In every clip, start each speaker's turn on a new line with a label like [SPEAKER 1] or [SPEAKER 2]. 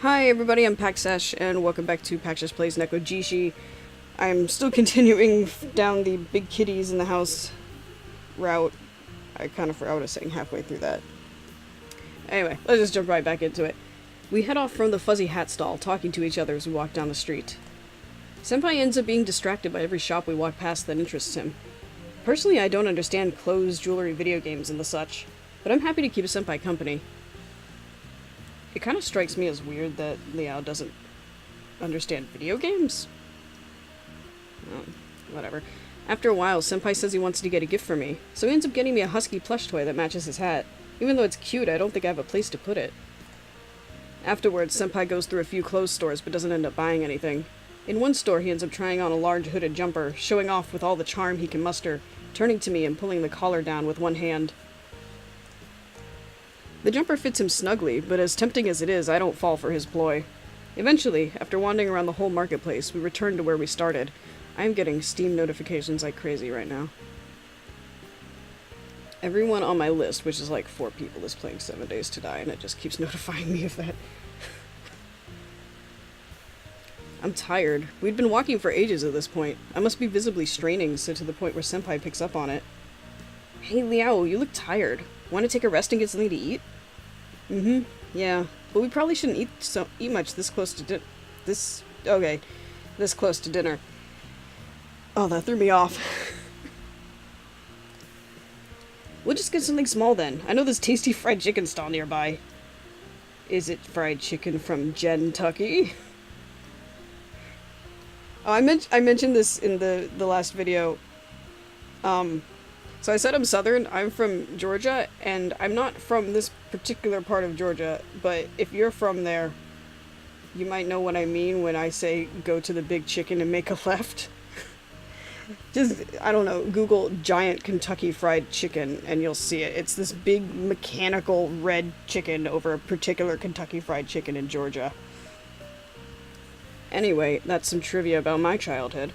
[SPEAKER 1] Hi everybody, I'm Paxash, and welcome back to Paxash Plays Nekojishi. I'm still continuing down the big kitties in the house route. I kind of forgot what I was saying halfway through that. Anyway, let's just jump right back into it. We head off from the fuzzy hat stall, talking to each other as we walk down the street. Senpai ends up being distracted by every shop we walk past that interests him. Personally, I don't understand clothes, jewelry, video games, and the such, but I'm happy to keep a senpai company. It kind of strikes me as weird that Liao doesn't understand video games. Oh, whatever. After a while, Senpai says he wants to get a gift for me, so he ends up getting me a husky plush toy that matches his hat. Even though it's cute, I don't think I have a place to put it. Afterwards, Senpai goes through a few clothes stores but doesn't end up buying anything. In one store, he ends up trying on a large hooded jumper, showing off with all the charm he can muster, turning to me and pulling the collar down with one hand. The jumper fits him snugly, but as tempting as it is, I don't fall for his ploy. Eventually, after wandering around the whole marketplace, we return to where we started. I am getting Steam notifications like crazy right now. Everyone on my list, which is like 4 people, is playing 7 Days to Die, and it just keeps notifying me of that. I'm tired. We'd been walking for ages at this point. I must be visibly straining, so to the point where Senpai picks up on it. Hey Liao, you look tired. Want to take a rest and get something to eat? Yeah. But we probably shouldn't eat much this close to this close to dinner. Oh, that threw me off. We'll just get something small then. I know there's tasty fried chicken stall nearby. Is it fried chicken from Jentucky? Oh, I mentioned this in the last video. So I said I'm Southern. I'm from Georgia, and I'm not from this particular part of Georgia, but if you're from there, you might know what I mean when I say go to the big chicken and make a left. Just, I don't know, Google giant Kentucky Fried Chicken and you'll see it. It's this big mechanical red chicken over a particular Kentucky Fried Chicken in Georgia. Anyway, that's some trivia about my childhood.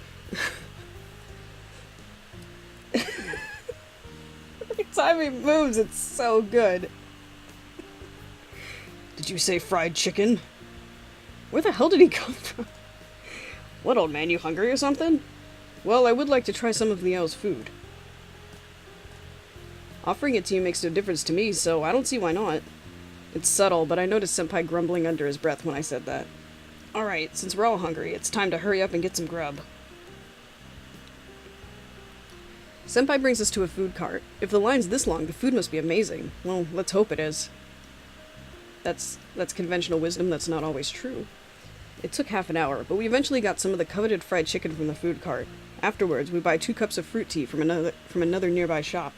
[SPEAKER 1] Every time he moves, it's so good. Did you say fried chicken? Where the hell did he come from? What, old man, you hungry or something? Well, I would like to try some of Liao's food. Offering it to you makes no difference to me, so I don't see why not. It's subtle, but I noticed Senpai grumbling under his breath when I said that. Alright, since we're all hungry, it's time to hurry up and get some grub. Senpai brings us to a food cart. If the line's this long, the food must be amazing. Well, let's hope it is. That's conventional wisdom that's not always true. It took half an hour, but we eventually got some of the coveted fried chicken from the food cart. Afterwards, we buy 2 cups of fruit tea from another nearby shop.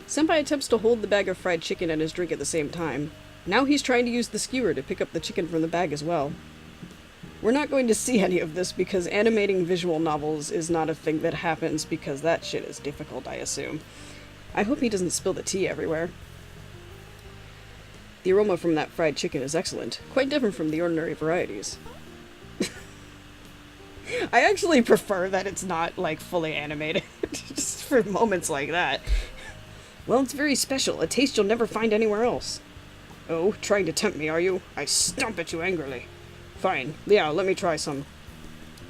[SPEAKER 1] Senpai attempts to hold the bag of fried chicken and his drink at the same time. Now he's trying to use the skewer to pick up the chicken from the bag as well. We're not going to see any of this because animating visual novels is not a thing that happens because that shit is difficult, I assume. I hope he doesn't spill the tea everywhere. The aroma from that fried chicken is excellent, quite different from the ordinary varieties. I actually prefer that it's not, like, fully animated, just for moments like that. Well, it's very special, a taste you'll never find anywhere else. Oh, trying to tempt me, are you? I stomp at you angrily. Fine. Liao, let me try some.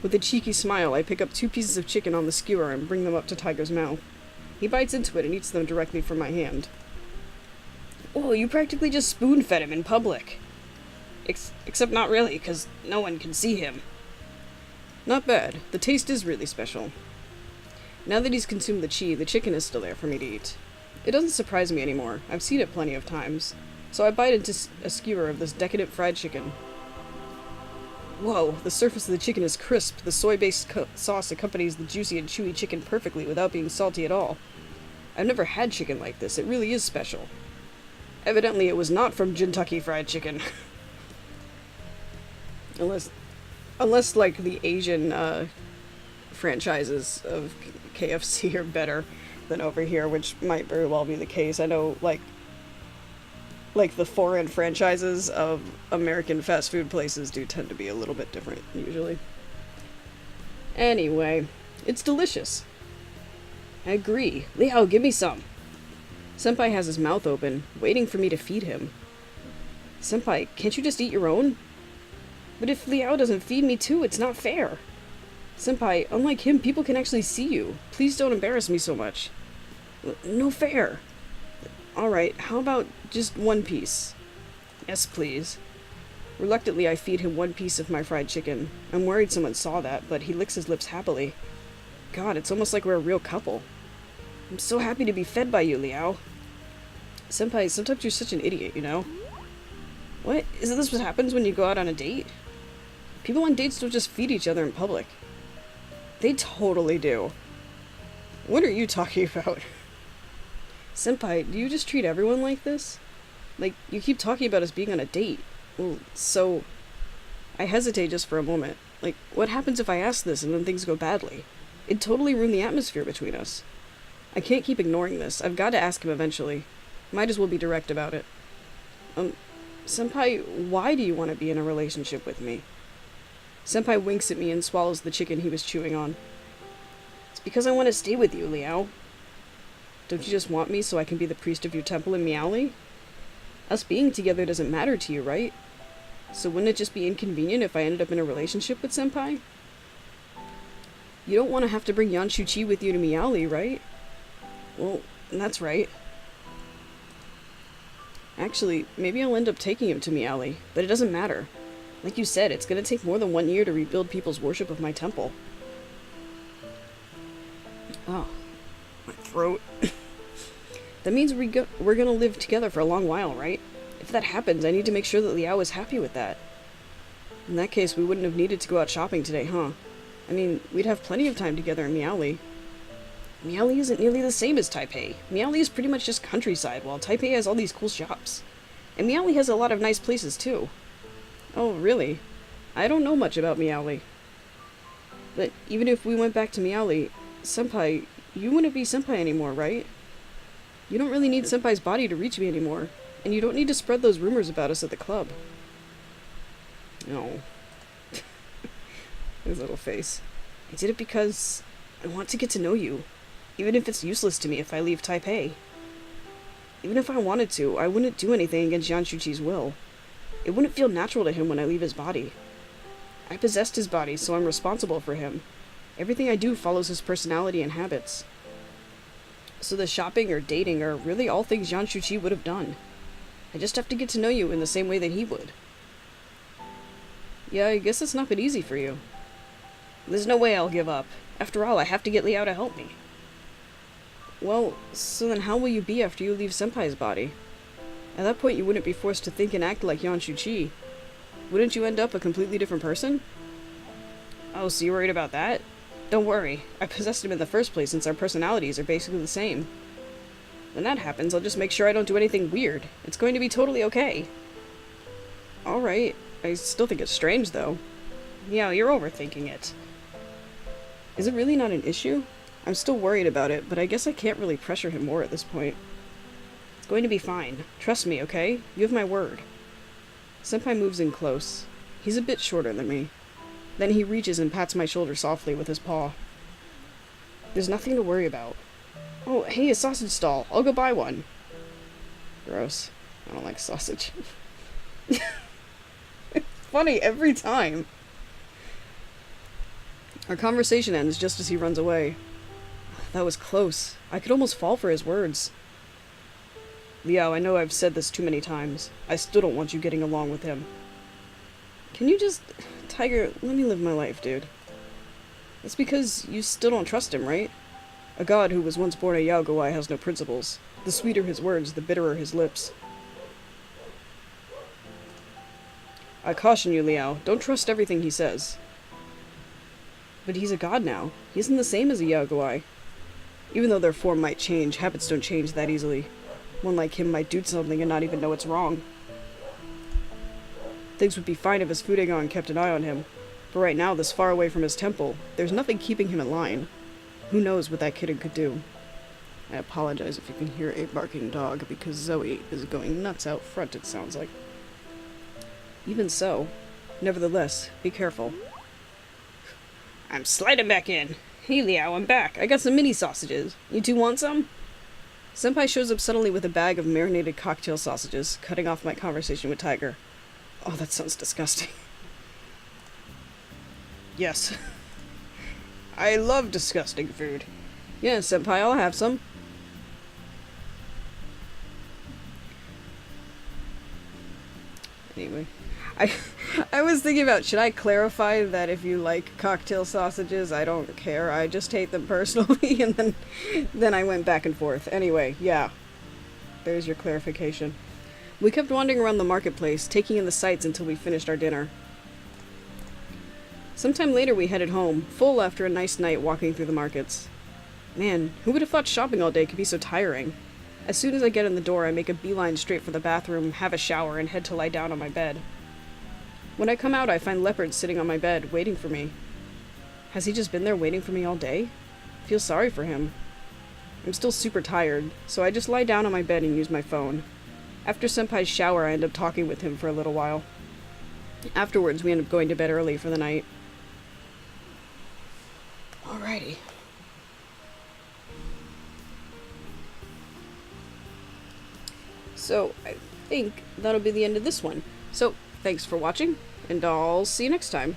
[SPEAKER 1] With a cheeky smile, I pick up 2 pieces of chicken on the skewer and bring them up to Tiger's mouth. He bites into it and eats them directly from my hand. Oh, you practically just spoon-fed him in public. Except not really, because no one can see him. Not bad. The taste is really special. Now that he's consumed the chicken is still there for me to eat. It doesn't surprise me anymore. I've seen it plenty of times. So I bite into a skewer of this decadent fried chicken. Whoa, the surface of the chicken is crisp. The soy-based sauce accompanies the juicy and chewy chicken perfectly without being salty at all. I've never had chicken like this. It really is special. Evidently it was not from Jentucky Fried Chicken. Unless like the Asian franchises of KFC are better than over here, which might very well be the case. I know like the foreign franchises of American fast food places do tend to be a little bit different, usually. Anyway, it's delicious. I agree. Liao, give me some. Senpai has his mouth open, waiting for me to feed him. Senpai, can't you just eat your own? But if Liao doesn't feed me too, it's not fair. Senpai, unlike him, people can actually see you. Please don't embarrass me so much. No fair. Alright, how about just one piece? Yes, please. Reluctantly, I feed him one piece of my fried chicken. I'm worried someone saw that, but he licks his lips happily. God, it's almost like we're a real couple. I'm so happy to be fed by you, Liao. Senpai, sometimes you're such an idiot, you know? What? Isn't this what happens when you go out on a date? People on dates don't just feed each other in public. They totally do. What are you talking about? Senpai, do you just treat everyone like this? Like, you keep talking about us being on a date. Well, so... I hesitate just for a moment. Like, what happens if I ask this and then things go badly? It'd totally ruin the atmosphere between us. I can't keep ignoring this. I've got to ask him eventually. Might as well be direct about it. Senpai, why do you want to be in a relationship with me? Senpai winks at me and swallows the chicken he was chewing on. It's because I want to stay with you, Liao. Don't you just want me so I can be the priest of your temple in Meowly? Us being together doesn't matter to you, right? So wouldn't it just be inconvenient if I ended up in a relationship with Senpai? You don't want to have to bring Yanshuchi with you to Meowly, right? Well, that's right. Actually, maybe I'll end up taking him to Meowly, but it doesn't matter. Like you said, it's going to take more than 1 year to rebuild people's worship of my temple. Oh, my throat. That means we're going to live together for a long while, right? If that happens, I need to make sure that Liao is happy with that. In that case, we wouldn't have needed to go out shopping today, huh? I mean, we'd have plenty of time together in Meowly. Meowly isn't nearly the same as Taipei. Meowly is pretty much just countryside, while Taipei has all these cool shops. And Meowly has a lot of nice places, too. Oh, really? I don't know much about Meowly. But even if we went back to Meowly, Senpai, you wouldn't be Senpai anymore, right? You don't really need Senpai's body to reach me anymore, and you don't need to spread those rumors about us at the club. No. His little face. I did it because I want to get to know you, even if it's useless to me if I leave Taipei. Even if I wanted to, I wouldn't do anything against Yanshuchi's will. It wouldn't feel natural to him when I leave his body. I possessed his body, so I'm responsible for him. Everything I do follows his personality and habits. So the shopping or dating are really all things Yanshuchi would have done. I just have to get to know you in the same way that he would. Yeah, I guess it's not been easy for you. There's no way I'll give up. After all, I have to get Liao to help me. Well, so then how will you be after you leave Senpai's body? At that point, you wouldn't be forced to think and act like Yanshuchi. Wouldn't you end up a completely different person? Oh, so you're worried about that? Don't worry. I possessed him in the first place since our personalities are basically the same. When that happens, I'll just make sure I don't do anything weird. It's going to be totally okay. Alright. I still think it's strange, though. Yeah, you're overthinking it. Is it really not an issue? I'm still worried about it, but I guess I can't really pressure him more at this point. It's going to be fine. Trust me, okay? You have my word. Senpai moves in close. He's a bit shorter than me. Then he reaches and pats my shoulder softly with his paw. There's nothing to worry about. Oh, hey, a sausage stall. I'll go buy one. Gross. I don't like sausage. It's funny every time. Our conversation ends just as he runs away. That was close. I could almost fall for his words. Liao, I know I've said this too many times. I still don't want you getting along with him. Can you just... Tiger, let me live my life, dude. It's because you still don't trust him, right? A god who was once born a Yaogawai has no principles. The sweeter his words, the bitterer his lips. I caution you, Liao. Don't trust everything he says. But he's a god now. He isn't the same as a Yaogawai. Even though their form might change, habits don't change that easily. One like him might do something and not even know it's wrong. Things would be fine if his Fudegon kept an eye on him. But right now, this far away from his temple, there's nothing keeping him in line. Who knows what that kitten could do? I apologize if you can hear a barking dog, because Zoe is going nuts out front, it sounds like. Even so, nevertheless, be careful. I'm sliding back in. Hey, Liao, I'm back. I got some mini sausages. You two want some? Senpai shows up suddenly with a bag of marinated cocktail sausages, cutting off my conversation with Tiger. Oh, that sounds disgusting. Yes. I love disgusting food. Yeah, Senpai, I'll have some. Anyway, I was thinking about, should I clarify that if you like cocktail sausages, I don't care, I just hate them personally, and then I went back and forth. Anyway, yeah. There's your clarification. We kept wandering around the marketplace, taking in the sights until we finished our dinner. Sometime later we headed home, full after a nice night walking through the markets. Man, who would have thought shopping all day could be so tiring? As soon as I get in the door, I make a beeline straight for the bathroom, have a shower, and head to lie down on my bed. When I come out, I find Leopard sitting on my bed, waiting for me. Has he just been there waiting for me all day? I feel sorry for him. I'm still super tired, so I just lie down on my bed and use my phone. After Senpai's shower, I end up talking with him for a little while. Afterwards, we end up going to bed early for the night. Alrighty. So, I think that'll be the end of this one. So, thanks for watching, and I'll see you next time.